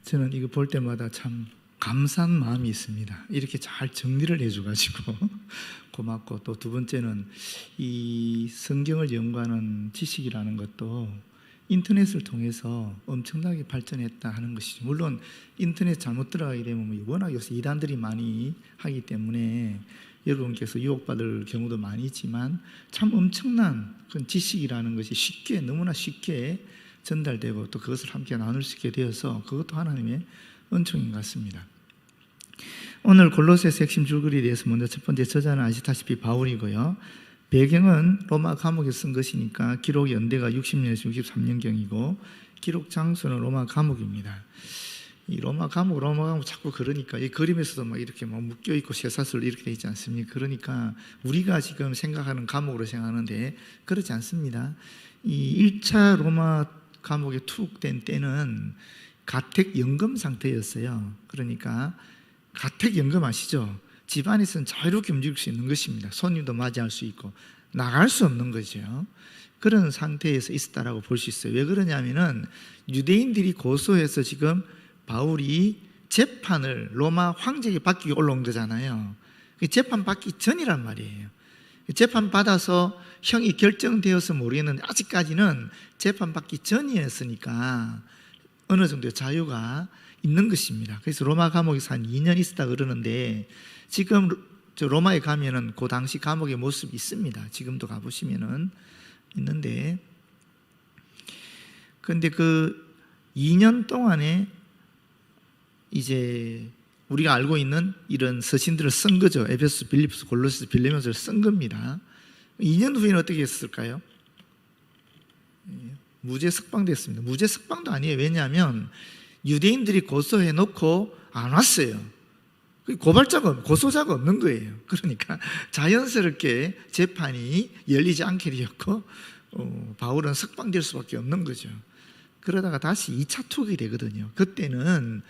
저는 이거 볼 때마다 참 감사한 마음이 있습니다. 이렇게 잘 정리를 해줘가지고 고맙고, 또 두 번째는 이 성경을 연구하는 지식이라는 것도 인터넷을 통해서 엄청나게 발전했다 하는 것이죠. 물론 인터넷 잘못 들어가게 되면 워낙 요새 이단들이 많이 하기 때문에 여러분께서 유혹받을 경우도 많이 있지만, 참 엄청난 그런 지식이라는 것이 쉽게, 너무나 쉽게 전달되고 또 그것을 함께 나눌 수 있게 되어서 그것도 하나님의 은총인 것 같습니다. 오늘 골로새서 핵심 줄거리에 대해서 먼저 첫 번째, 저자는 아시다시피 바울이고요. 배경은 로마 감옥에 쓴 것이니까 기록 연대가 60년에서 63년경이고 기록 장소는 로마 감옥입니다. 이 로마 감옥 자꾸 그러니까 이 그림에서도 막 이렇게 막 묶여 있고 쇠사슬로 이렇게 되어 있지 않습니까? 그러니까 우리가 지금 생각하는 감옥으로 생각하는데 그렇지 않습니다. 이 1차 로마 감옥에 투옥된 때는 가택연금 상태였어요. 그러니까 가택연금 아시죠? 집안에서는 자유롭게 움직일 수 있는 것입니다. 손님도 맞이할 수 있고 나갈 수 없는 거죠. 그런 상태에서 있었다라고 볼 수 있어요. 왜 그러냐면은 유대인들이 고소해서 지금 바울이 재판을 로마 황제에게 받기 올라온 거잖아요. 재판 받기 전이란 말이에요. 재판 받아서 형이 결정되어서 모르겠는데 아직까지는 재판 받기 전이었으니까 어느 정도의 자유가 있는 것입니다. 그래서 로마 감옥에서 한 2년 있었다 그러는데, 지금 로마에 가면은 그 당시 감옥의 모습이 있습니다. 지금도 가보시면은 있는데, 근데 그 2년 동안에 이제 우리가 알고 있는 이런 서신들을 쓴 거죠. 에베소, 빌립보, 골로새, 빌레몬서를 쓴 겁니다. 2년 후에는 어떻게 했을까요? 무죄 석방됐습니다. 무죄 석방도 아니에요. 왜냐하면 유대인들이 고소해 놓고 안 왔어요. 고발자가, 고소자가 없는 거예요. 그러니까 자연스럽게 재판이 열리지 않게 되었고 바울은 석방될 수밖에 없는 거죠. 그러다가 다시 2차 투옥이 되거든요. 그때는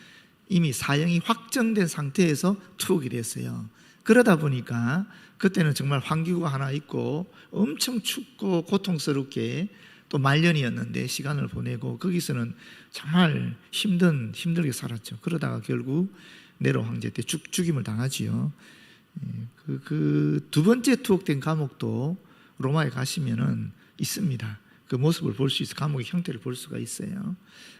이미 사형이 확정된 상태에서 투옥이 됐어요. 그러다 보니까 그때는 정말 환기구가 하나 있고 엄청 춥고 고통스럽게 또 말년이었는데 시간을 보내고 거기서는 정말 힘들게 살았죠. 그러다가 결국 네로 황제 때 죽임을 당하지요. 그 두 번째 투옥된 감옥도 로마에 가시면은 있습니다. 그 모습을 볼 수 있어요. 감옥의 형태를 볼 수가 있어요.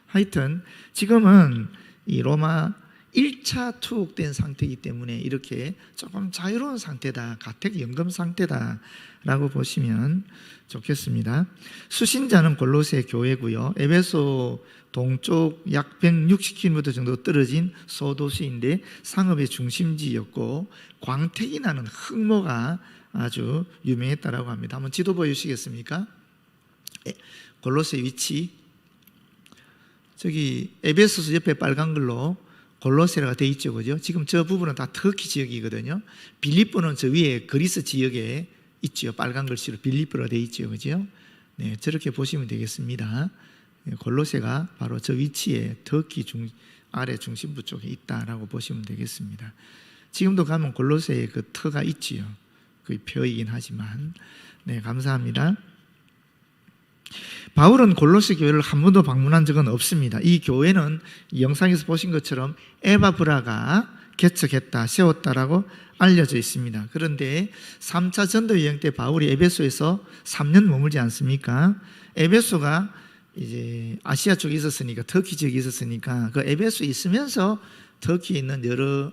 하여튼 지금은 이 로마 1차 투옥된 상태이기 때문에 이렇게 조금 자유로운 상태다, 가택연금 상태다라고 보시면 좋겠습니다. 수신자는 골로새 교회고요. 에베소 동쪽 약 160km 정도 떨어진 소도시인데 상업의 중심지였고 광택이 나는 흑모가 아주 유명했다라고 합니다. 한번 지도 보여주시겠습니까? 골로새 위치, 저기 에베소서 옆에 빨간 글로 골로새가 되어 있죠, 그죠? 지금 저 부분은 다 터키 지역이거든요. 빌립보는 저 위에 그리스 지역에 있죠. 빨간 글씨로 빌립보가 되어 있죠, 그죠? 네, 저렇게 보시면 되겠습니다. 골로새가 바로 저 위치에 터키 아래 중심부 쪽에 있다라고 보시면 되겠습니다. 지금도 가면 골로새에 그 터가 있지요. 그 표이긴 하지만. 네, 감사합니다. 바울은 골로새 교회를 한 번도 방문한 적은 없습니다. 이 교회는 영상에서 보신 것처럼 에바브라가 개척했다, 세웠다라고 알려져 있습니다. 그런데 3차 전도 여행 때 바울이 에베소에서 3년 머물지 않습니까? 에베소가 이제 아시아 쪽에 있었으니까, 터키 지역에 있었으니까 그 에베소에 있으면서 터키에 있는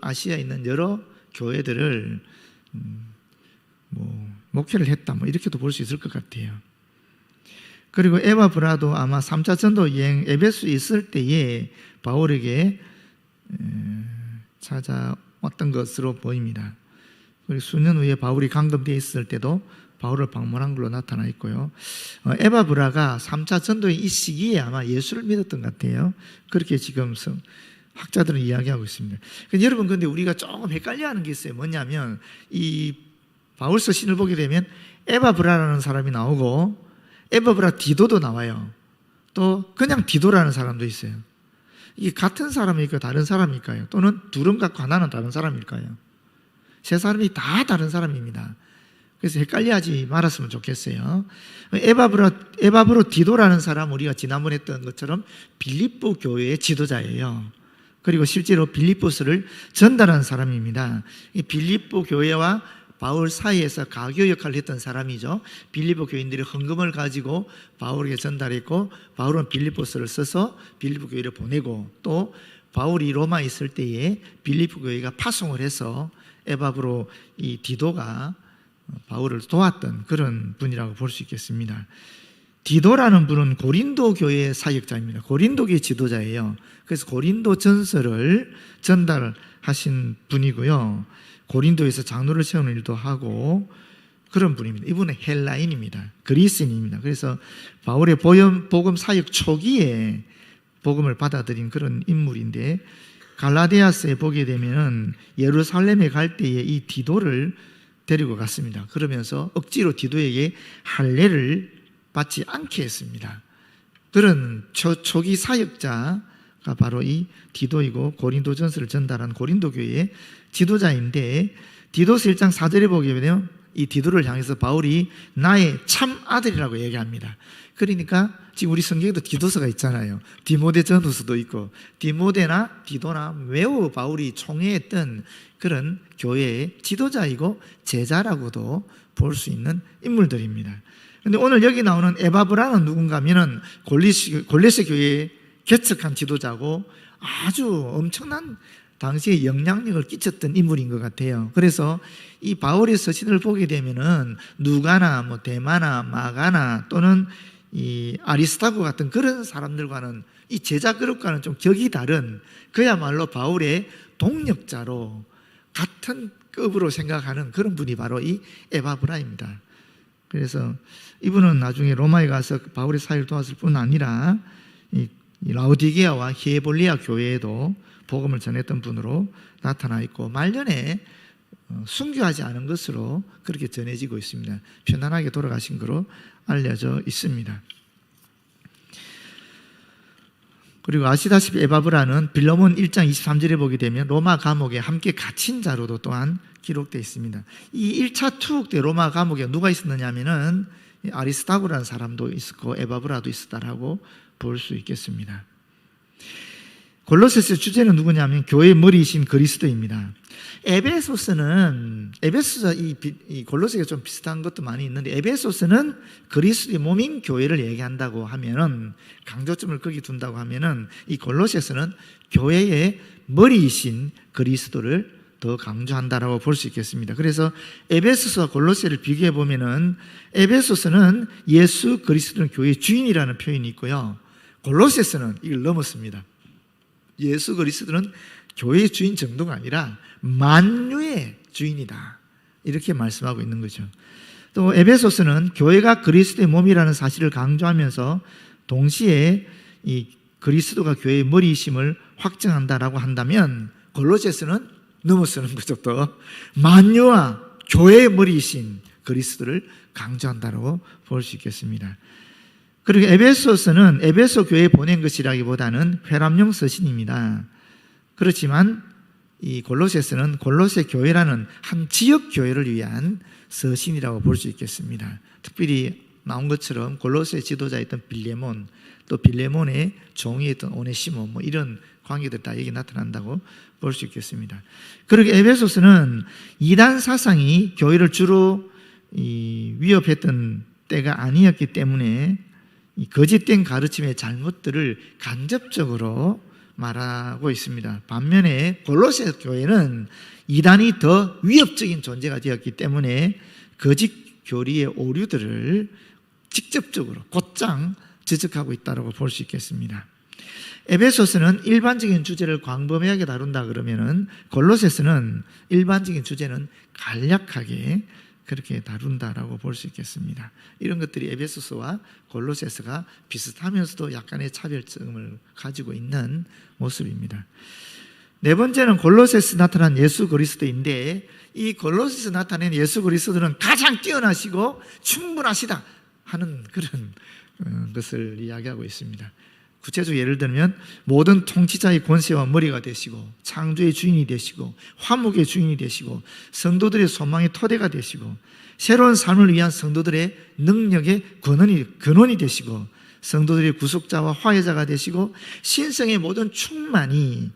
아시아에 있는 여러 교회들을 목회를 했다, 이렇게도 볼 수 있을 것 같아요. 그리고 에바브라도 아마 3차 전도 여행 에베소에 있을 때에 바울에게 찾아왔던 것으로 보입니다. 그리고 수년 후에 바울이 감금되어 있을 때도 바울을 방문한 걸로 나타나 있고요. 에바브라가 3차 전도의 이 시기에 아마 예수를 믿었던 것 같아요. 그렇게 지금 학자들은 이야기하고 있습니다. 여러분, 근데 우리가 조금 헷갈려하는 게 있어요. 뭐냐면 이 바울서 신을 보게 되면 에바브라라는 사람이 나오고 에바브라 디도도 나와요. 또 그냥 디도라는 사람도 있어요. 이게 같은 사람일까요? 다른 사람일까요? 또는 둘은 같고 하나는 다른 사람일까요? 세 사람이 다 다른 사람입니다. 그래서 헷갈려하지 말았으면 좋겠어요. 에바브로 디도라는 사람, 우리가 지난번에 했던 것처럼 빌립보 교회의 지도자예요. 그리고 실제로 빌립보서를 전달한 사람입니다. 이 빌립보 교회와 바울 사이에서 가교 역할을 했던 사람이죠. 빌립보 교인들이 헌금을 가지고 바울에게 전달했고, 바울은 빌립보서를 써서 빌립보 교회를 보내고, 또 바울이 로마에 있을 때에 빌립보 교회가 파송을 해서 에바브로 이 디도가 바울을 도왔던 그런 분이라고 볼 수 있겠습니다. 디도라는 분은 고린도 교회의 사역자입니다. 고린도 교회 지도자예요. 그래서 고린도 전서를 전달하신 분이고요. 고린도에서 장로를 세우는 일도 하고 그런 분입니다. 이분은 헬라인입니다. 그리스인입니다. 그래서 바울의 복음 사역 초기에 복음을 받아들인 그런 인물인데, 갈라디아서에 보게 되면 예루살렘에 갈 때에 이 디도를 데리고 갔습니다. 그러면서 억지로 디도에게 할례를 받지 않게 했습니다. 그런 초기 사역자가 바로 이 디도이고, 고린도 전서를 전달한 고린도 교회의 지도자인데, 디도서 1장 4절에 보게 되면 이 디도를 향해서 바울이 나의 참 아들이라고 얘기합니다. 그러니까 지금 우리 성경에도 디도서가 있잖아요. 디모데 전후서도 있고, 디모데나 디도나 매우 바울이 총애했던 그런 교회의 지도자이고 제자라고도 볼 수 있는 인물들입니다. 그런데 오늘 여기 나오는 에바브라는 누군가 하면은 골레세 교회에 개척한 지도자고 아주 엄청난 당시에 영향력을 끼쳤던 인물인 것 같아요. 그래서 이 바울의 서신을 보게 되면은 누가나 뭐 데마나 마가나 또는 이 아리스타고 같은 그런 사람들과는, 이 제자 그룹과는 좀 격이 다른, 그야말로 바울의 동력자로 같은 급으로 생각하는 그런 분이 바로 이 에바브라입니다. 그래서 이분은 나중에 로마에 가서 바울의 사역을 도왔을 뿐 아니라 이 라오디게아와 히에볼리아 교회에도 복음을 전했던 분으로 나타나 있고, 말년에 순교하지 않은 것으로 그렇게 전해지고 있습니다. 편안하게 돌아가신 것으로 알려져 있습니다. 그리고 아시다시피 에바브라는 빌레몬 1장 23절에 보게 되면 로마 감옥에 함께 갇힌 자로도 또한 기록되어 있습니다. 이 1차 투옥 때 로마 감옥에 누가 있었느냐 하면은 아리스타고라는 사람도 있었고 에바브라도 있었다라고 볼 수 있겠습니다. 골로새서 주제는 누구냐면 교회의 머리이신 그리스도입니다. 에베소서 이 골로새가 좀 비슷한 것도 많이 있는데, 에베소서는 그리스도의 몸인 교회를 얘기한다고 하면은, 강조점을 거기 둔다고 하면은, 이 골로새서는 교회의 머리이신 그리스도를 더 강조한다라고 볼 수 있겠습니다. 그래서 에베소서와 골로새를 비교해 보면은, 에베소서는 예수 그리스도는 교회의 주인이라는 표현이 있고요, 골로새서는 이걸 넘었습니다. 예수 그리스도는 교회의 주인 정도가 아니라 만유의 주인이다, 이렇게 말씀하고 있는 거죠. 또 에베소서는 교회가 그리스도의 몸이라는 사실을 강조하면서 동시에 이 그리스도가 교회의 머리이심을 확증한다라고 한다면, 골로새서는 넘어서는 거죠. 또 만유와 교회의 머리이신 그리스도를 강조한다라고 볼 수 있겠습니다. 그리고 에베소서는 에베소 교회에 보낸 것이라기보다는 회람용 서신입니다. 그렇지만 이 골로새서는 골로새 교회라는 한 지역 교회를 위한 서신이라고 볼 수 있겠습니다. 특별히 나온 것처럼 골로새 지도자였던 빌레몬, 또 빌레몬의 종이었던 오네시모, 뭐 이런 관계들 다 여기 나타난다고 볼 수 있겠습니다. 그리고 에베소서는 이단 사상이 교회를 주로 위협했던 때가 아니었기 때문에 이 거짓된 가르침의 잘못들을 간접적으로 말하고 있습니다. 반면에 골로새 교회는 이단이 더 위협적인 존재가 되었기 때문에 거짓 교리의 오류들을 직접적으로 곧장 지적하고 있다고 볼 수 있겠습니다. 에베소서는 일반적인 주제를 광범위하게 다룬다 그러면은, 골로새서는 일반적인 주제는 간략하게 그렇게 다룬다라고 볼 수 있겠습니다. 이런 것들이 에베소서와 골로새서가 비슷하면서도 약간의 차별점을 가지고 있는 모습입니다. 네 번째는 골로새서 나타난 예수 그리스도인데, 이 골로새서 나타낸 예수 그리스도는 가장 뛰어나시고 충분하시다 하는 그런 것을 이야기하고 있습니다. 구체적으로 예를 들면 모든 통치자의 권세와 머리가 되시고 창조의 주인이 되시고 화목의 주인이 되시고 성도들의 소망의 토대가 되시고 새로운 삶을 위한 성도들의 능력의 근원이 되시고 성도들의 구속자와 화해자가 되시고 신성의 모든 충만이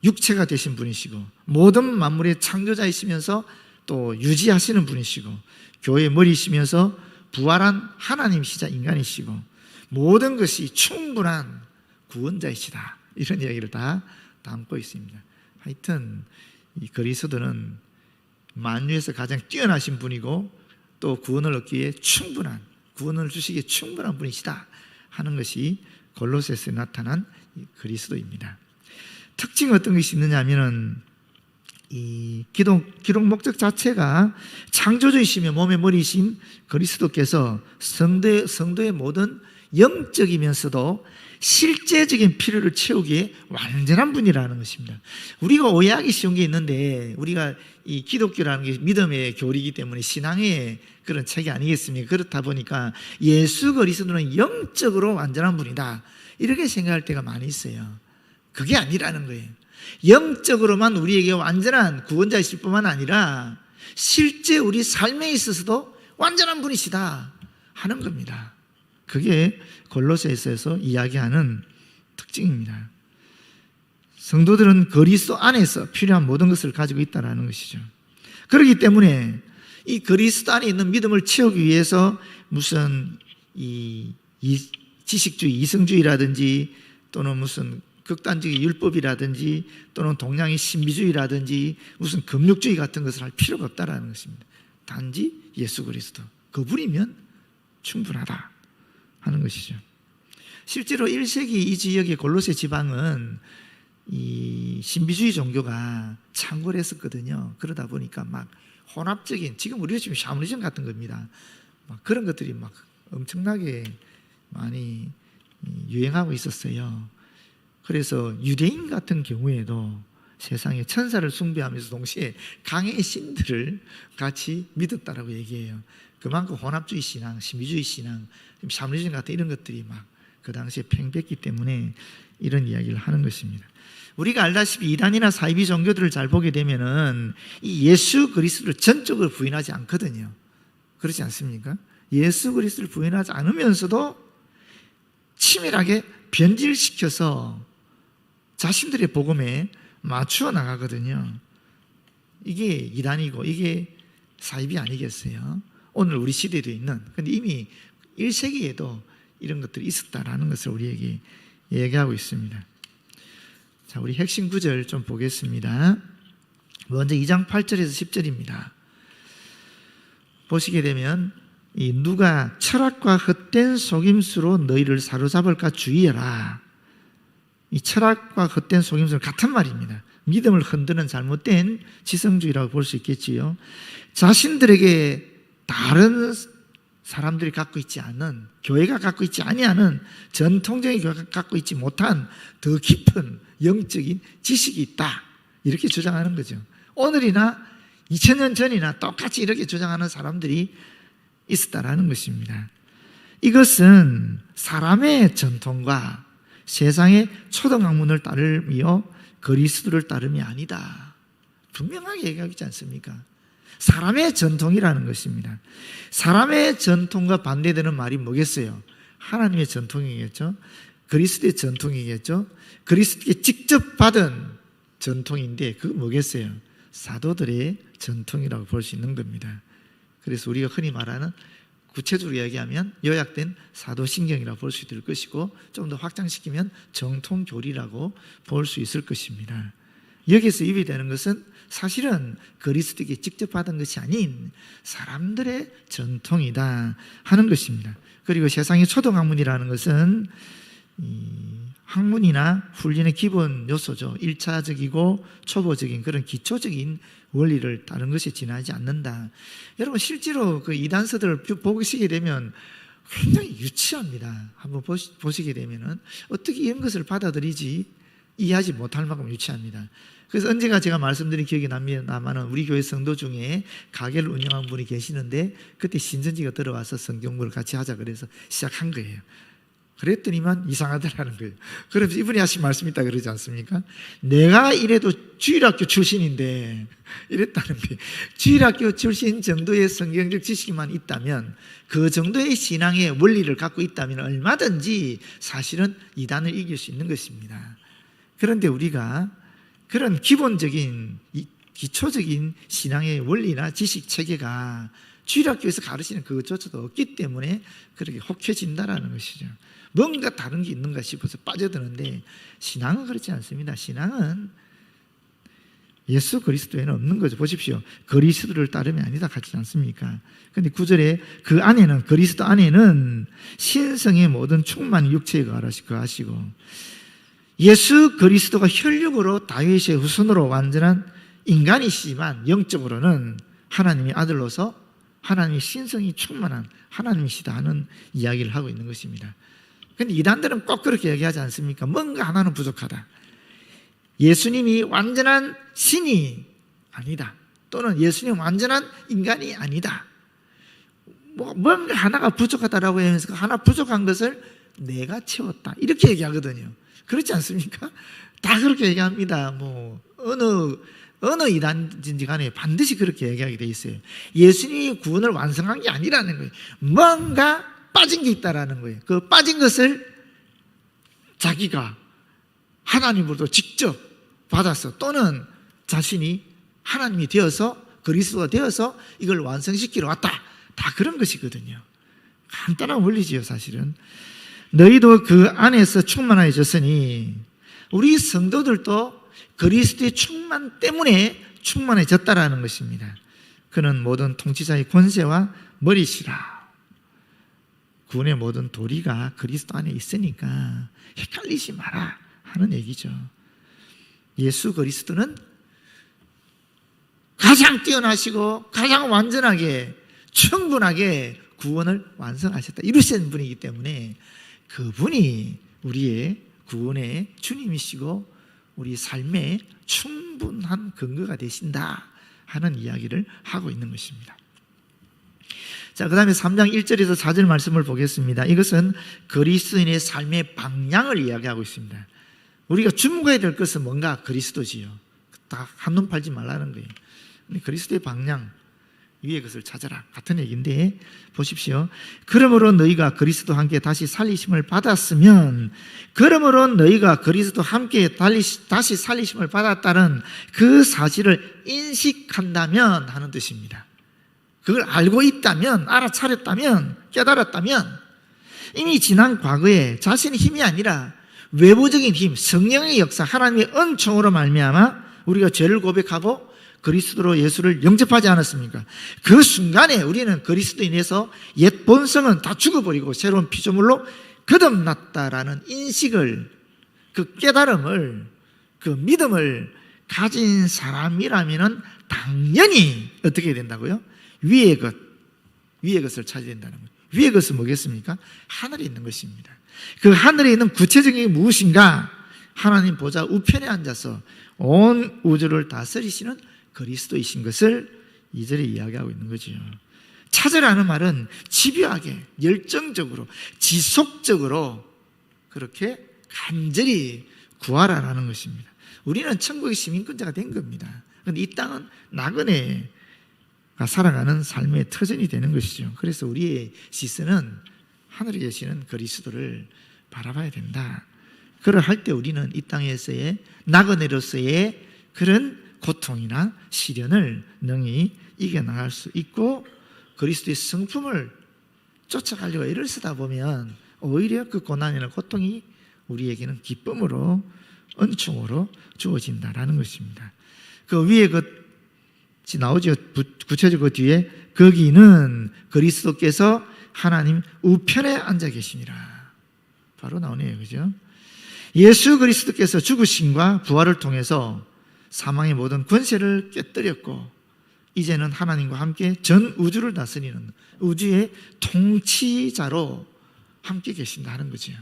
육체가 되신 분이시고 모든 만물의 창조자이시면서 또 유지하시는 분이시고 교회의 머리이시면서 부활한 하나님이시자 인간이시고 모든 것이 충분한 구원자이시다. 이런 이야기를 다 담고 있습니다. 하여튼 이 그리스도는 만유에서 가장 뛰어나신 분이고 또 구원을 얻기에 구원을 주시기에 충분한 분이시다 하는 것이 골로새서에 나타난 그리스도입니다. 특징이 어떤 것이 있느냐 하면은 이 기록 목적 자체가 창조주이시며 몸의 머리이신 그리스도께서 성도의 모든 영적이면서도 실제적인 필요를 채우기에 완전한 분이라는 것입니다. 우리가 오해하기 쉬운 게 있는데 우리가 이 기독교라는 게 믿음의 교리이기 때문에 신앙의 그런 책이 아니겠습니까? 그렇다 보니까 예수 그리스도는 영적으로 완전한 분이다 이렇게 생각할 때가 많이 있어요. 그게 아니라는 거예요. 영적으로만 우리에게 완전한 구원자이실 뿐만 아니라 실제 우리 삶에 있어서도 완전한 분이시다 하는 겁니다. 그게 골로새서에서 이야기하는 특징입니다. 성도들은 그리스도 안에서 필요한 모든 것을 가지고 있다는 것이죠. 그렇기 때문에 이 그리스도 안에 있는 믿음을 채우기 위해서 무슨 이 지식주의, 이성주의라든지 또는 무슨 극단적인 율법이라든지 또는 동양의 신비주의라든지 무슨 금욕주의 같은 것을 할 필요가 없다는 것입니다. 단지 예수 그리스도 그분이면 충분하다 하는 것이죠. 실제로 1세기 이 지역의 골로새 지방은 이 신비주의 종교가 창궐 했었거든요. 그러다 보니까 막 혼합적인, 지금 우리가 지금 샤머니즘 같은 겁니다. 막 그런 것들이 막 엄청나게 많이 유행하고 있었어요. 그래서 유대인 같은 경우에도 세상에 천사를 숭배하면서 동시에 강의 신들을 같이 믿었다라고 얘기해요. 그만큼 혼합주의 신앙, 신비주의 신앙, 샤머니즘 같은 이런 것들이 막 그 당시에 팽배했기 때문에 이런 이야기를 하는 것입니다. 우리가 알다시피 이단이나 사이비 종교들을 잘 보게 되면은 이 예수 그리스도를 전적으로 부인하지 않거든요. 그렇지 않습니까? 예수 그리스도를 부인하지 않으면서도 치밀하게 변질시켜서 자신들의 복음에 맞추어 나가거든요. 이게 이단이고 이게 사이비 아니겠어요? 오늘 우리 시대에도 있는, 근데 이미 1세기에도 이런 것들이 있었다라는 것을 우리에게 얘기하고 있습니다. 자, 우리 핵심 구절 좀 보겠습니다. 먼저 2장 8절에서 10절입니다. 보시게 되면 이 누가 철학과 헛된 속임수로 너희를 사로잡을까 주의해라. 이 철학과 헛된 속임수는 같은 말입니다. 믿음을 흔드는 잘못된 지성주의라고 볼 수 있겠지요. 자신들에게 다른 사람들이 갖고 있지 않은, 교회가 갖고 있지 아니하는, 전통적인 교회가 갖고 있지 못한 더 깊은 영적인 지식이 있다 이렇게 주장하는 거죠. 오늘이나 2000년 전이나 똑같이 이렇게 주장하는 사람들이 있었다라는 것입니다. 이것은 사람의 전통과 세상의 초등학문을 따르며 그리스도를 따름이 아니다. 분명하게 얘기하고 있지 않습니까? 사람의 전통이라는 것입니다. 사람의 전통과 반대되는 말이 뭐겠어요? 하나님의 전통이겠죠? 그리스도의 전통이겠죠? 그리스도께 직접 받은 전통인데 그거 뭐겠어요? 사도들의 전통이라고 볼 수 있는 겁니다. 그래서 우리가 흔히 말하는, 구체적으로 이야기하면 요약된 사도신경이라고 볼 수 있을 것이고 좀 더 확장시키면 정통교리라고 볼 수 있을 것입니다. 여기서 입이 되는 것은 사실은 그리스도에게 직접 받은 것이 아닌 사람들의 전통이다 하는 것입니다. 그리고 세상의 초등학문이라는 것은 학문이나 훈련의 기본 요소죠. 1차적이고 초보적인 그런 기초적인 원리를 다른 것에 지나지 않는다. 여러분 실제로 그 이단서들을 보시게 되면 굉장히 유치합니다. 한번 보시게 되면은 어떻게 이런 것을 받아들이지 이해하지 못할 만큼 유치합니다. 그래서 언제가 제가 말씀드린 기억이 납니다만은 우리 교회 성도 중에 가게를 운영한 분이 계시는데 그때 신천지가 들어와서 성경부를 같이 하자 그래서 시작한 거예요. 그랬더니만 이상하더라는 거예요. 그래서 이분이 하신 말씀이 있다 그러지 않습니까? 내가 이래도 주일학교 출신인데 이랬다는 거예요. 주일학교 출신 정도의 성경적 지식만 있다면, 그 정도의 신앙의 원리를 갖고 있다면 얼마든지 사실은 이단을 이길 수 있는 것입니다. 그런데 우리가 그런 기본적인 기초적인 신앙의 원리나 지식 체계가 주일학교에서 가르치는 그것조차도 없기 때문에 그렇게 혹해진다라는 것이죠. 뭔가 다른 게 있는가 싶어서 빠져드는데, 신앙은 그렇지 않습니다. 신앙은 예수 그리스도에는 없는 거죠. 보십시오. 그리스도를 따르면 아니다 같지 않습니까? 그런데 9절에 그 안에는, 그리스도 안에는 신성의 모든 충만이 육체에 거하시고, 예수 그리스도가 혈육으로 다윗의 후손으로 완전한 인간이시지만 영적으로는 하나님의 아들로서 하나님의 신성이 충만한 하나님이시다 하는 이야기를 하고 있는 것입니다. 그런데 이단들은 꼭 그렇게 얘기하지 않습니까? 뭔가 하나는 부족하다. 예수님이 완전한 신이 아니다. 또는 예수님 완전한 인간이 아니다. 뭔가 하나가 부족하다라고 하면서 그 하나 부족한 것을 내가 채웠다. 이렇게 얘기하거든요. 그렇지 않습니까? 다 그렇게 얘기합니다. 어느 이단인지 간에 반드시 그렇게 얘기하게 돼 있어요. 예수님이 구원을 완성한 게 아니라는 거예요. 뭔가 빠진 게 있다라는 거예요. 그 빠진 것을 자기가 하나님으로부터 직접 받아서, 또는 자신이 하나님이 되어서, 그리스도가 되어서 이걸 완성시키러 왔다. 다 그런 것이거든요. 간단한 원리지요, 사실은. 너희도 그 안에서 충만해졌으니, 우리 성도들도 그리스도의 충만 때문에 충만해졌다라는 것입니다. 그는 모든 통치자의 권세와 머리시라. 구원의 모든 도리가 그리스도 안에 있으니까 헷갈리지 마라 하는 얘기죠. 예수 그리스도는 가장 뛰어나시고 가장 완전하게 충분하게 구원을 완성하셨다, 이루신 분이기 때문에 그분이 우리의 구원의 주님이시고 우리 삶의 충분한 근거가 되신다 하는 이야기를 하고 있는 것입니다. 자, 그 다음에 3장 1절에서 4절 말씀을 보겠습니다. 이것은 그리스도인의 삶의 방향을 이야기하고 있습니다. 우리가 주목해야 될 것은 뭔가? 그리스도지요. 다 한눈 팔지 말라는 거예요. 그리스도의 방향, 위의 것을 찾아라 같은 얘기인데, 보십시오. 그러므로 너희가 그리스도와 함께 다시 살리심을 받았으면, 그러므로 너희가 그리스도와 함께 다시 살리심을 받았다는 그 사실을 인식한다면 하는 뜻입니다. 그걸 알고 있다면, 알아차렸다면, 깨달았다면, 이미 지난 과거에 자신의 힘이 아니라 외부적인 힘, 성령의 역사, 하나님의 은총으로 말미암아 우리가 죄를 고백하고 그리스도로 예수를 영접하지 않았습니까? 그 순간에 우리는 그리스도에 인해서 옛 본성은 다 죽어버리고 새로운 피조물로 거듭났다라는 인식을, 그 깨달음을, 그 믿음을 가진 사람이라면 당연히 어떻게 해야 된다고요? 위의 것을 찾아야 된다는 거예요. 위의 것은 뭐겠습니까? 하늘에 있는 것입니다. 그 하늘에 있는 구체적인 게 무엇인가? 하나님 보좌 우편에 앉아서 온 우주를 다스리시는 그리스도이신 것을 2절에 이야기하고 있는 거죠. 찾으라는 말은 집요하게, 열정적으로, 지속적으로 그렇게 간절히 구하라라는 것입니다. 우리는 천국의 시민권자가 된 겁니다. 그런데 이 땅은 나그네가 살아가는 삶의 터전이 되는 것이죠. 그래서 우리의 시선은 하늘에 계시는 그리스도를 바라봐야 된다. 그러할 때 우리는 이 땅에서의 나그네로서의 그런 고통이나 시련을 능히 이겨나갈 수 있고, 그리스도의 성품을 쫓아가려고 애를 쓰다 보면 오히려 그 고난이나 고통이 우리에게는 기쁨으로, 은총으로 주어진다라는 것입니다. 그 위에 것이 나오죠. 구체적으로 그 뒤에 거기는 그리스도께서 하나님 우편에 앉아 계시니라 바로 나오네요. 그죠? 예수 그리스도께서 죽으심과 부활을 통해서 사망의 모든 권세를 깨뜨렸고 이제는 하나님과 함께 전 우주를 다스리는 우주의 통치자로 함께 계신다는 거죠.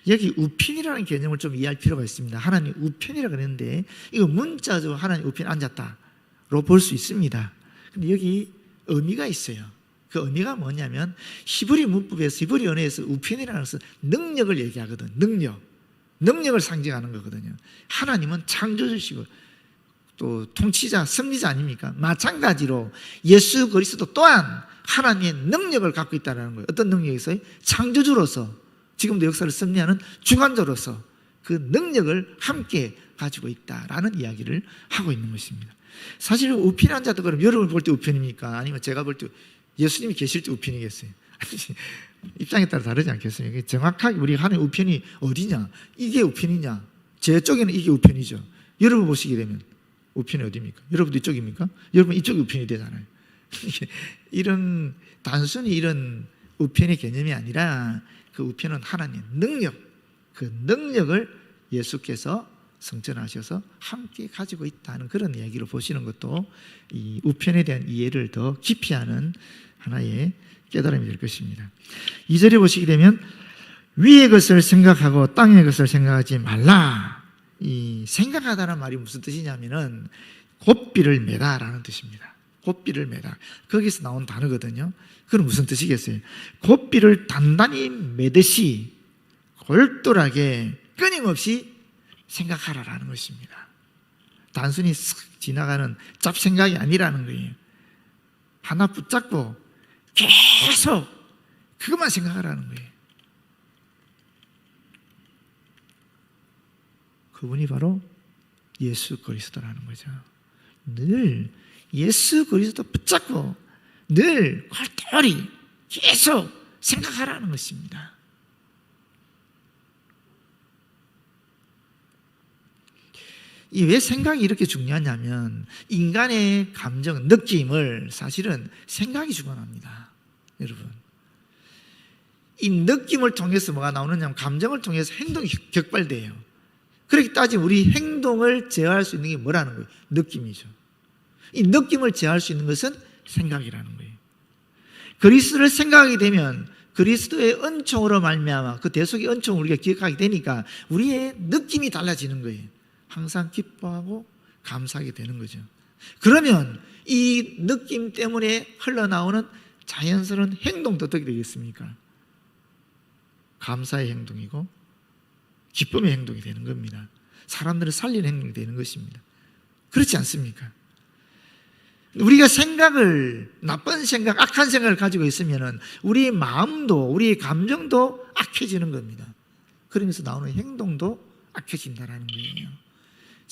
여기 우편이라는 개념을 좀 이해할 필요가 있습니다. 하나님 우편이라고 그랬는데 이거 문자적으로 하나님 우편에 앉았다로 볼 수 있습니다. 근데 여기 의미가 있어요. 그 그 의미가 뭐냐면 히브리 문법에서 히브리 언어에서 우편이라는 것은 능력을 얘기하거든. 능력을 상징하는 거거든요. 하나님은 창조주시고 또 통치자, 섭리자 아닙니까? 마찬가지로 예수 그리스도 또한 하나님의 능력을 갖고 있다는 거예요. 어떤 능력이 있어요? 창조주로서, 지금도 역사를 섭리하는 주관자로서 그 능력을 함께 가지고 있다라는 이야기를 하고 있는 것입니다. 사실 우편한 자도 그럼 여러분 볼 때 우편입니까? 아니면 제가 볼 때 예수님이 계실 때 우편이겠어요? 입장에 따라 다르지 않겠습니까? 정확하게 우리가 하는 우편이 어디냐? 이게 우편이냐? 제 쪽에는 이게 우편이죠. 여러분 보시게 되면 우편이 어디입니까? 여러분도 이쪽입니까? 여러분 이쪽이 우편이 되잖아요. 이런 단순히 이런 우편의 개념이 아니라 그 우편은 하나님의 능력, 그 능력을 예수께서 성전하셔서 함께 가지고 있다는 그런 이야기로 보시는 것도 이 우편에 대한 이해를 더 깊이 하는 하나의 깨달음이 될 것입니다. 2절에 보시게 되면 위의 것을 생각하고 땅의 것을 생각하지 말라. 이 생각하다는 말이 무슨 뜻이냐면은 곱비를 매다라는 뜻입니다. 곱비를 매다. 거기서 나온 단어거든요. 그건 무슨 뜻이겠어요? 곱비를 단단히 매듯이 골똘하게 끊임없이 생각하라라는 것입니다. 단순히 쓱 지나가는 잡생각이 아니라는 거예요. 하나 붙잡고 계속 그것만 생각하라는 거예요. 그분이 바로 예수 그리스도라는 거죠. 늘 예수 그리스도 붙잡고 늘 골똘히 계속 생각하라는 것입니다. 이 왜 생각이 이렇게 중요하냐면 인간의 감정, 느낌을 사실은 생각이 주관합니다. 여러분, 이 느낌을 통해서 뭐가 나오느냐면 감정을 통해서 행동이 격발돼요. 그렇게 따지면 우리 행동을 제어할 수 있는 게 뭐라는 거예요? 느낌이죠. 이 느낌을 제어할 수 있는 것은 생각이라는 거예요. 그리스도를 생각하게 되면 그리스도의 은총으로 말미암아 그 대속의 은총을 우리가 기억하게 되니까 우리의 느낌이 달라지는 거예요. 항상 기뻐하고 감사하게 되는 거죠. 그러면 이 느낌 때문에 흘러나오는 자연스러운 행동도 어떻게 되겠습니까? 감사의 행동이고 기쁨의 행동이 되는 겁니다. 사람들을 살리는 행동이 되는 것입니다. 그렇지 않습니까? 우리가 생각을, 나쁜 생각, 악한 생각을 가지고 있으면 우리의 마음도, 우리의 감정도 악해지는 겁니다. 그러면서 나오는 행동도 악해진다는 거예요.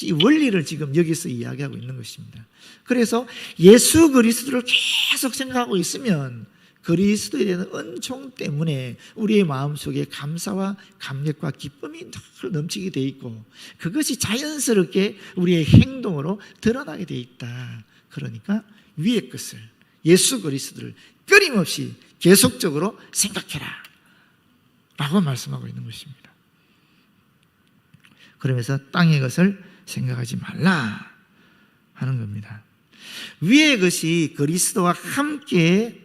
이 원리를 지금 여기서 이야기하고 있는 것입니다. 그래서 예수 그리스도를 계속 생각하고 있으면 그리스도에 대한 은총 때문에 우리의 마음속에 감사와 감격과 기쁨이 늘 넘치게 돼 있고 그것이 자연스럽게 우리의 행동으로 드러나게 돼 있다. 그러니까 위의 것을, 예수 그리스도를 끊임없이 계속적으로 생각해라 라고 말씀하고 있는 것입니다. 그러면서 땅의 것을 생각하지 말라 하는 겁니다. 위의 것이 그리스도와 함께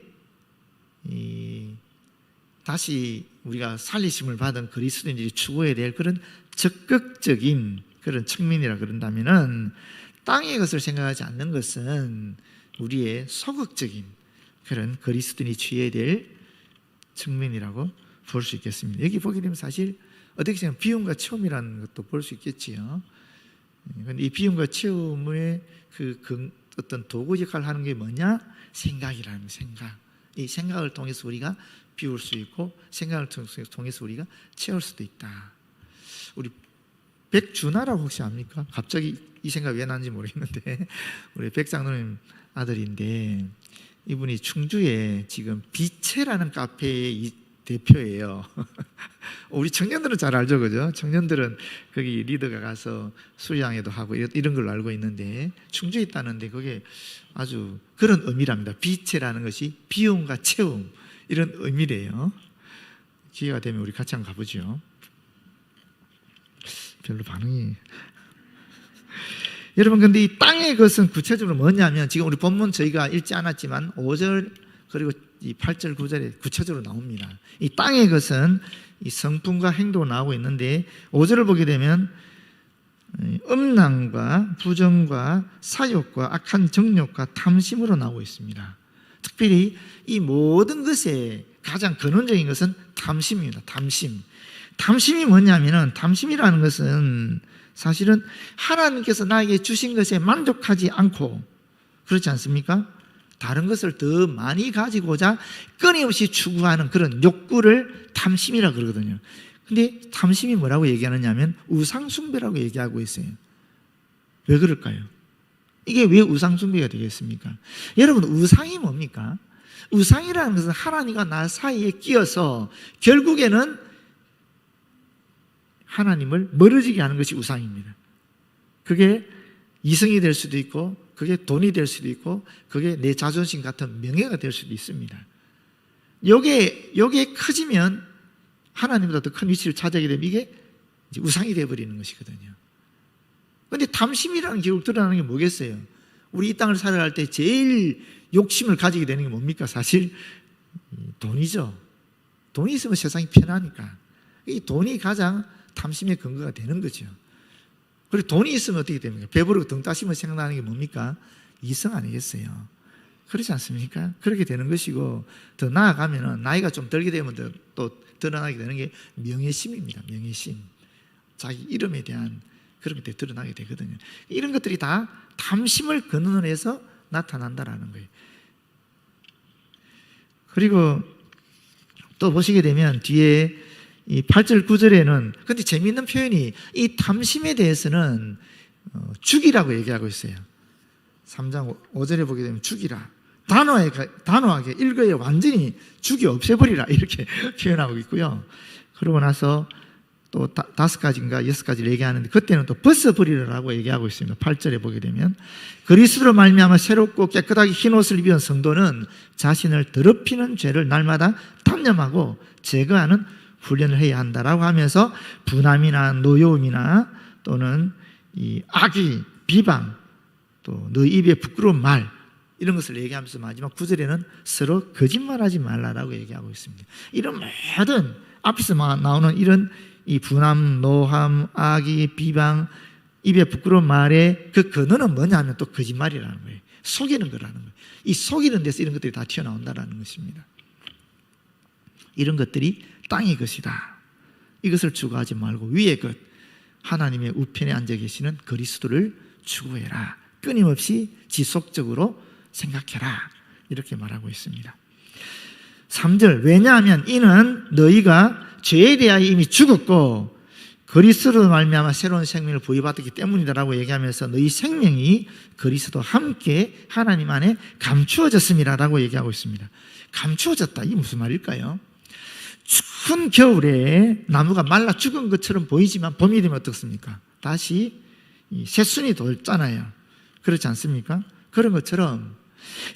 다시 우리가 살리심을 받은 그리스도인들이 추구해야 될 그런 적극적인 그런 측면이라 그런다면은 땅의 것을 생각하지 않는 것은 우리의 소극적인 그런 그리스도인이 취해야 될 측면이라고 볼 수 있겠습니다. 여기 보게 되면 사실 어떻게 생각하면 비움과 체험이라는 것도 볼 수 있겠지요. 그런데 이 비움과 체험의 그 어떤 도구 역할을 하는 게 뭐냐? 생각이라는 생각. 이 생각을 통해서 우리가 비울 수 있고 생각을 통해서 우리가 채울 수도 있다. 우리 백준하라고 혹시 압니까? 갑자기 이 생각 왜 나는지 모르겠는데 우리 백장로님 아들인데 이분이 충주에 지금 비체라는 카페의 대표예요. 우리 청년들은 잘 알죠, 그죠? 청년들은 거기 리더가 가서 수양회도 하고 이런 걸로 알고 있는데 충주에 있다는데 그게 아주 그런 의미랍니다. 비체라는 것이 비움과 채움 이런 의미래요. 기회가 되면 우리 같이 한번 가보죠. 별로 반응이 여러분, 근데 이 땅의 것은 구체적으로 뭐냐면 지금 우리 본문 저희가 읽지 않았지만 5절 그리고 이 8절 9절에 구체적으로 나옵니다. 이 땅의 것은 이 성품과 행동으로 나오고 있는데 5절을 보게 되면 음란과 부정과 사욕과 악한 정욕과 탐심으로 나오고 있습니다. 특별히 이 모든 것에 가장 근원적인 것은 탐심입니다. 탐심이 뭐냐면은, 탐심이라는 것은 사실은 하나님께서 나에게 주신 것에 만족하지 않고, 그렇지 않습니까? 다른 것을 더 많이 가지고자 끊임없이 추구하는 그런 욕구를 탐심이라고 그러거든요. 근데 탐심이 뭐라고 얘기하느냐면 우상숭배라고 얘기하고 있어요. 왜 그럴까요? 이게 왜 우상숭배가 되겠습니까? 여러분, 우상이 뭡니까? 우상이라는 것은 하나님과 나 사이에 끼어서 결국에는 하나님을 멀어지게 하는 것이 우상입니다. 그게 이성이 될 수도 있고, 그게 돈이 될 수도 있고, 그게 내 자존심 같은 명예가 될 수도 있습니다. 요게 커지면 하나님보다 더 큰 위치를 차지하게 되면 이게 이제 우상이 되어버리는 것이거든요. 그런데 탐심이라는 결국 드러나는 게 뭐겠어요? 우리 이 땅을 살아갈 때 제일 욕심을 가지게 되는 게 뭡니까? 사실 돈이죠. 돈이 있으면 세상이 편하니까. 이 돈이 가장 탐심의 근거가 되는 거죠. 그리고 돈이 있으면 어떻게 됩니까? 배부르고 등 따시면 생각나는 게 뭡니까? 이성 아니겠어요? 그렇지 않습니까? 그렇게 되는 것이고, 더 나아가면은 나이가 좀 들게 되면 또 드러나게 되는 게 명예심입니다. 명예심. 자기 이름에 대한 그런 것들이 드러나게 되거든요. 이런 것들이 다 탐심을 근원으로 해서 나타난다라는 거예요. 그리고 또 보시게 되면 뒤에 이 8절 9절에는 근데 재미있는 표현이 이 탐심에 대해서는 죽이라고 얘기하고 있어요. 3장 5절에 보게 되면 죽이라. 단호하게 읽어야 완전히 죽이 없애버리라 이렇게 표현하고 있고요. 그러고 나서 또 5가지인가 6가지를 얘기하는데 그때는 또 벗어버리라고 얘기하고 있습니다. 8절에 보게 되면 그리스도로 말미암아 새롭고 깨끗하게 흰 옷을 입은 성도는 자신을 더럽히는 죄를 날마다 단념하고 제거하는 훈련을 해야 한다라고 하면서 분함이나 노여움이나 또는 이 악의, 비방, 또 너 입에 부끄러운 말 이런 것을 얘기하면서 마지막 9절에는 서로 거짓말하지 말라라고 얘기하고 있습니다. 이런 모든 앞에서 나오는 이런 이 분함, 노함, 악의, 비방, 입에 부끄러운 말의 그 근원은 뭐냐면 또 거짓말이라는 거예요. 속이는 거라는 거예요. 이 속이는 데서 이런 것들이 다 튀어나온다는 것입니다. 이런 것들이 땅의 것이다. 이것을 추구하지 말고 위의 것, 하나님의 우편에 앉아 계시는 그리스도를 추구해라. 끊임없이 지속적으로 생각해라. 이렇게 말하고 있습니다. 3절 왜냐하면 이는 너희가 죄에 대하여 이미 죽었고 그리스도로 말미암아 새로운 생명을 부여받았기 때문이다라고 얘기하면서 너희 생명이 그리스도와 함께 하나님 안에 감추어졌습니다라고 얘기하고 있습니다. 감추어졌다. 이게 무슨 말일까요? 추운 겨울에 나무가 말라 죽은 것처럼 보이지만 봄이 되면 어떻습니까? 다시 새순이 돌잖아요. 그렇지 않습니까? 그런 것처럼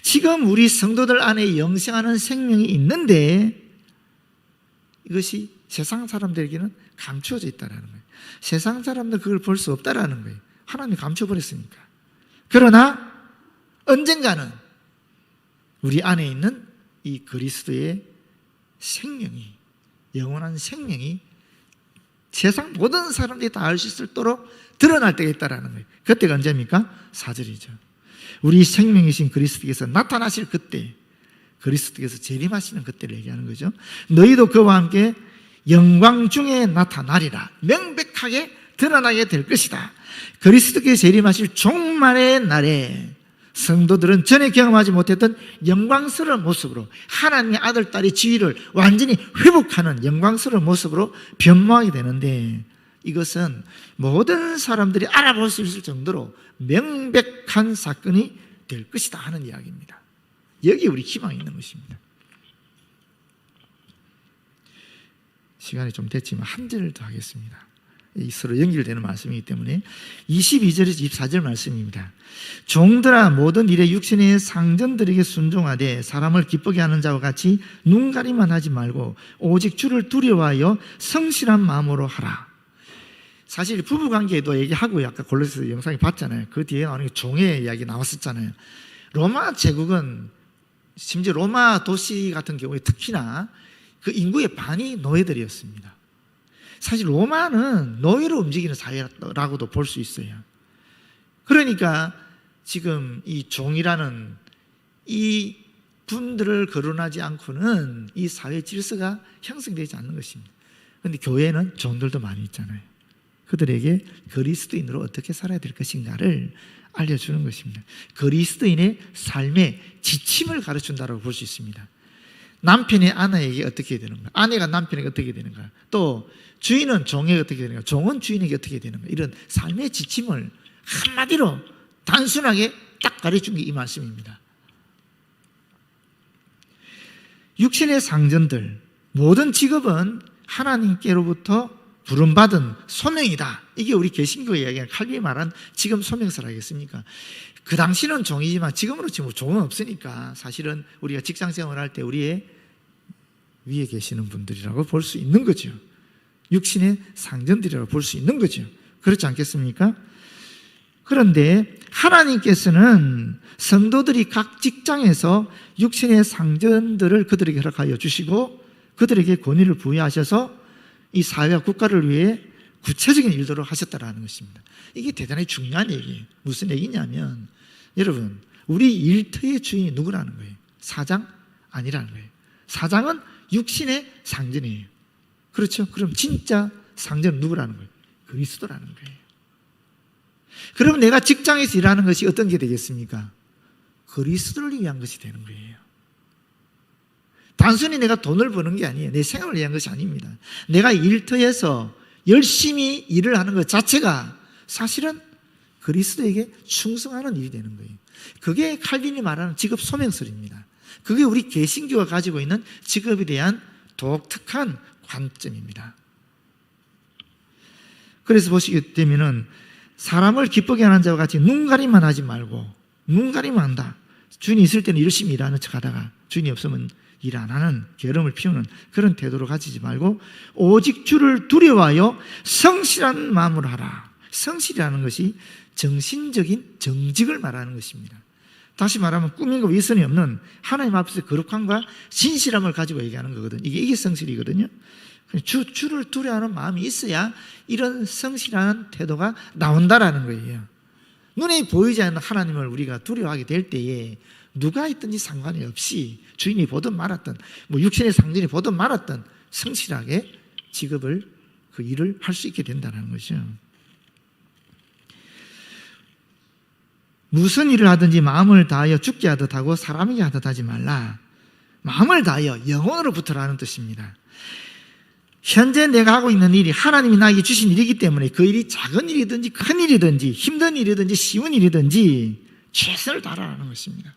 지금 우리 성도들 안에 영생하는 생명이 있는데 이것이 세상 사람들에게는 감추어져 있다는 거예요. 세상 사람들 그걸 볼 수 없다는 거예요. 하나님이 감춰버렸으니까. 그러나 언젠가는 우리 안에 있는 이 그리스도의 생명이, 영원한 생명이 세상 모든 사람들이 다 알 수 있도록 드러날 때가 있다는 거예요. 그때가 언제입니까? 4절이죠. 우리 생명이신 그리스도께서 나타나실 그때, 그리스도께서 재림하시는 그때를 얘기하는 거죠. 너희도 그와 함께 영광 중에 나타나리라. 명백하게 드러나게 될 것이다. 그리스도께서 재림하실 종말의 날에 성도들은 전에 경험하지 못했던 영광스러운 모습으로 하나님의 아들, 딸의 지위를 완전히 회복하는 영광스러운 모습으로 변모하게 되는데 이것은 모든 사람들이 알아볼 수 있을 정도로 명백한 사건이 될 것이다 하는 이야기입니다. 여기 우리 희망이 있는 것입니다. 시간이 좀 됐지만 한 절을 더 하겠습니다. 서로 연결되는 말씀이기 때문에 22절에서 24절 말씀입니다. 종들아 모든 일에 육신의 상전들에게 순종하되 사람을 기쁘게 하는 자와 같이 눈가리만 하지 말고 오직 주를 두려워하여 성실한 마음으로 하라. 사실 부부관계에도 얘기하고 아까 골로새서 영상에 봤잖아요. 그 뒤에 나오는 게 종의 이야기 나왔었잖아요. 로마 제국은 심지어 로마 도시 같은 경우에 특히나 그 인구의 반이 노예들이었습니다. 사실 로마는 노예로 움직이는 사회라고도 볼 수 있어요. 그러니까 지금 이 종이라는 이 분들을 거론하지 않고는 이 사회 질서가 형성되지 않는 것입니다. 그런데 교회는 종들도 많이 있잖아요. 그들에게 그리스도인으로 어떻게 살아야 될 것인가를 알려주는 것입니다. 그리스도인의 삶의 지침을 가르친다고 볼 수 있습니다. 남편이 아내에게 어떻게 되는가, 아내가 남편에게 어떻게 되는가, 또 주인은 종에게 어떻게 되는가, 종은 주인에게 어떻게 되는가, 이런 삶의 지침을 한마디로 단순하게 딱 가르친 게 이 말씀입니다. 육신의 상전들, 모든 직업은 하나님께로부터 부름받은 소명이다. 이게 우리 개신교의 이야기가 칼빈이 말한 지금 소명서라 하겠습니까? 그 당시는 종이지만 지금으로 치면 종은 없으니까 사실은 우리가 직장 생활할 때 우리의 위에 계시는 분들이라고 볼 수 있는 거죠. 육신의 상전들이라고 볼 수 있는 거죠. 그렇지 않겠습니까? 그런데 하나님께서는 성도들이 각 직장에서 육신의 상전들을 그들에게 허락하여 주시고 그들에게 권위를 부여하셔서 이 사회와 국가를 위해 구체적인 일들을 하셨다라는 것입니다. 이게 대단히 중요한 얘기예요. 무슨 얘기냐면 여러분, 우리 일터의 주인이 누구라는 거예요? 사장? 아니라는 거예요. 사장은 육신의 상전이에요. 그렇죠? 그럼 진짜 상전은 누구라는 거예요? 그리스도라는 거예요. 그러면 내가 직장에서 일하는 것이 어떤 게 되겠습니까? 그리스도를 위한 것이 되는 거예요. 단순히 내가 돈을 버는 게 아니에요. 내 생활을 위한 것이 아닙니다. 내가 일터에서 열심히 일을 하는 것 자체가 사실은 그리스도에게 충성하는 일이 되는 거예요. 그게 칼빈이 말하는 직업 소명설입니다. 그게 우리 개신교가 가지고 있는 직업에 대한 독특한 관점입니다. 그래서 보시게 되면은 사람을 기쁘게 하는 자와 같이 눈가림만 하지 말고, 눈가림만 한다. 주인이 있을 때는 열심히 일하는 척 하다가 주인이 없으면 일 안 하는, 게으름을 피우는 그런 태도를 가지지 말고 오직 주를 두려워하여 성실한 마음으로 하라. 성실이라는 것이 정신적인 정직을 말하는 것입니다. 다시 말하면 꾸민과 위선이 없는 하나님 앞에서 거룩함과 진실함을 가지고 얘기하는 거거든요. 이게 성실이거든요. 주를 두려워하는 마음이 있어야 이런 성실한 태도가 나온다라는 거예요. 눈에 보이지 않는 하나님을 우리가 두려워하게 될 때에 누가 있든지 상관이 없이 주인이 보든 말았든 육신의 상전이 보든 말았든 성실하게 직업을, 그 일을 할 수 있게 된다는 거죠. 무슨 일을 하든지 마음을 다하여 죽게 하듯 하고 사람에게 하듯 하지 말라. 마음을 다하여 영혼으로 붙으라는 뜻입니다. 현재 내가 하고 있는 일이 하나님이 나에게 주신 일이기 때문에 그 일이 작은 일이든지 큰 일이든지 힘든 일이든지 쉬운 일이든지 최선을 다하라는 것입니다.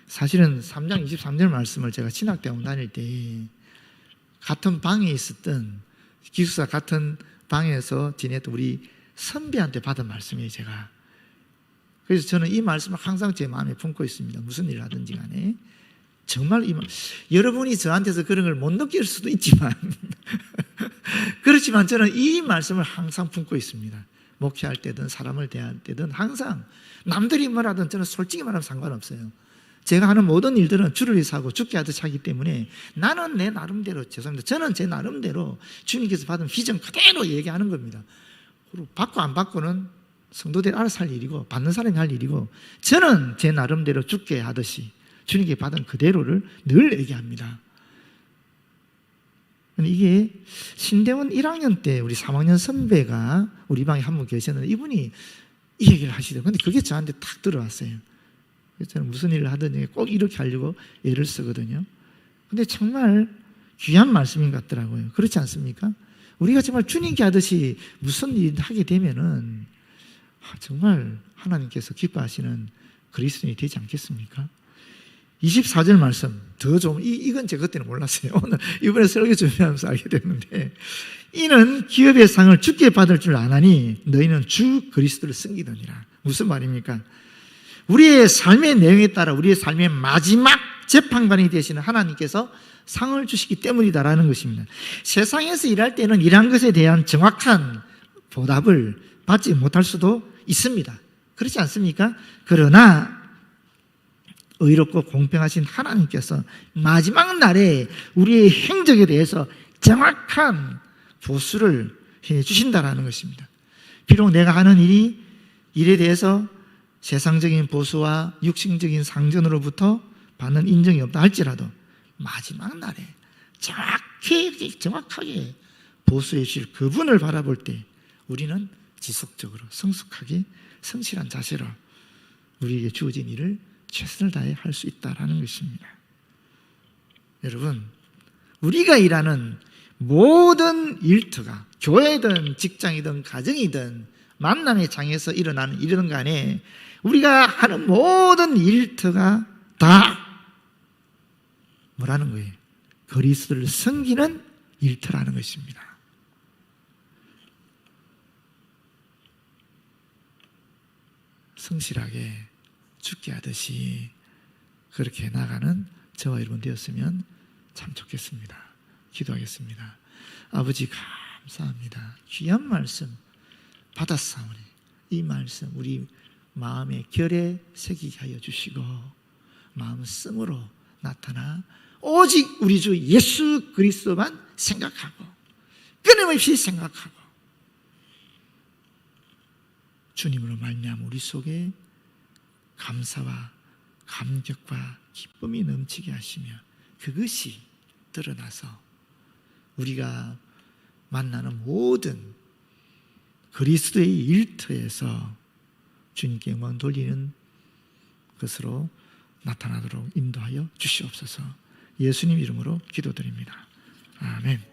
사실은 3장 23절 말씀을 제가 신학대학원 다닐 때 같은 방에 있었던 기숙사 같은 방에서 지냈던 우리 선배한테 받은 말씀이에요, 제가. 그래서 저는 이 말씀을 항상 제 마음에 품고 있습니다. 무슨 일을 하든지 간에. 정말 여러분이 저한테서 그런 걸 못 느낄 수도 있지만 그렇지만 저는 이 말씀을 항상 품고 있습니다. 목회할 때든 사람을 대할 때든 항상 남들이 뭐라든 저는 솔직히 말하면 상관없어요. 제가 하는 모든 일들은 주를 위해서 하고 죽게 하듯이 하기 때문에 나는 내 나름대로, 죄송합니다, 저는 제 나름대로 주님께서 받은 비전 그대로 얘기하는 겁니다. 그리고 받고 안 받고는 성도들이 알아서 할 일이고 받는 사람이 할 일이고 저는 제 나름대로 죽게 하듯이 주님께 받은 그대로를 늘 얘기합니다. 이게 신대원 1학년 때 우리 3학년 선배가 우리 방에 한 분 계셨는데 이분이 이 얘기를 하시더라고요. 근데 그게 저한테 탁 들어왔어요. 그래서 저는 무슨 일을 하든지 꼭 이렇게 하려고 애를 쓰거든요. 근데 정말 귀한 말씀인 것 같더라고요. 그렇지 않습니까? 우리가 정말 주님께 하듯이 무슨 일을 하게 되면은 정말 하나님께서 기뻐하시는 그리스도인이 되지 않겠습니까? 24절 말씀 더 좀, 이건 제가 그때는 몰랐어요. 오늘 이번에 설교 준비하면서 알게 됐는데, 이는 기업의 상을 주께 받을 줄 아나니 너희는 주 그리스도를 섬기느니라. 무슨 말입니까? 우리의 삶의 내용에 따라 우리의 삶의 마지막 재판관이 되시는 하나님께서 상을 주시기 때문이다라는 것입니다. 세상에서 일할 때는 일한 것에 대한 정확한 보답을 받지 못할 수도 있습니다. 그렇지 않습니까? 그러나 의롭고 공평하신 하나님께서 마지막 날에 우리의 행적에 대해서 정확한 보수를 해 주신다라는 것입니다. 비록 내가 하는 일에 대해서 세상적인 보수와 육신적인 상전으로부터 받는 인정이 없다 할지라도 마지막 날에 정확하게 보수해 주실 그분을 바라볼 때 우리는 지속적으로 성숙하게 성실한 자세로 우리에게 주어진 일을 최선을 다해 할 수 있다는 것입니다. 여러분, 우리가 일하는 모든 일터가 교회든 직장이든 가정이든 만남의 장에서 일어나는 일이든 간에 우리가 하는 모든 일터가 다 뭐라는 거예요? 그리스도를 섬기는 일터라는 것입니다. 성실하게 죽게 하듯이 그렇게 나가는 저와 여러분 되었으면 참 좋겠습니다. 기도하겠습니다. 아버지 감사합니다. 귀한 말씀 받았사오니 이 말씀 우리 마음의 결에 새기게 하여 주시고 마음 쓴으로 나타나 오직 우리 주 예수 그리스도만 생각하고 끊임없이 생각하고 주님으로 말미암아 우리 속에 감사와 감격과 기쁨이 넘치게 하시며 그것이 드러나서 우리가 만나는 모든 그리스도의 일터에서 주님께 영광 돌리는 것으로 나타나도록 인도하여 주시옵소서. 예수님 이름으로 기도드립니다. 아멘.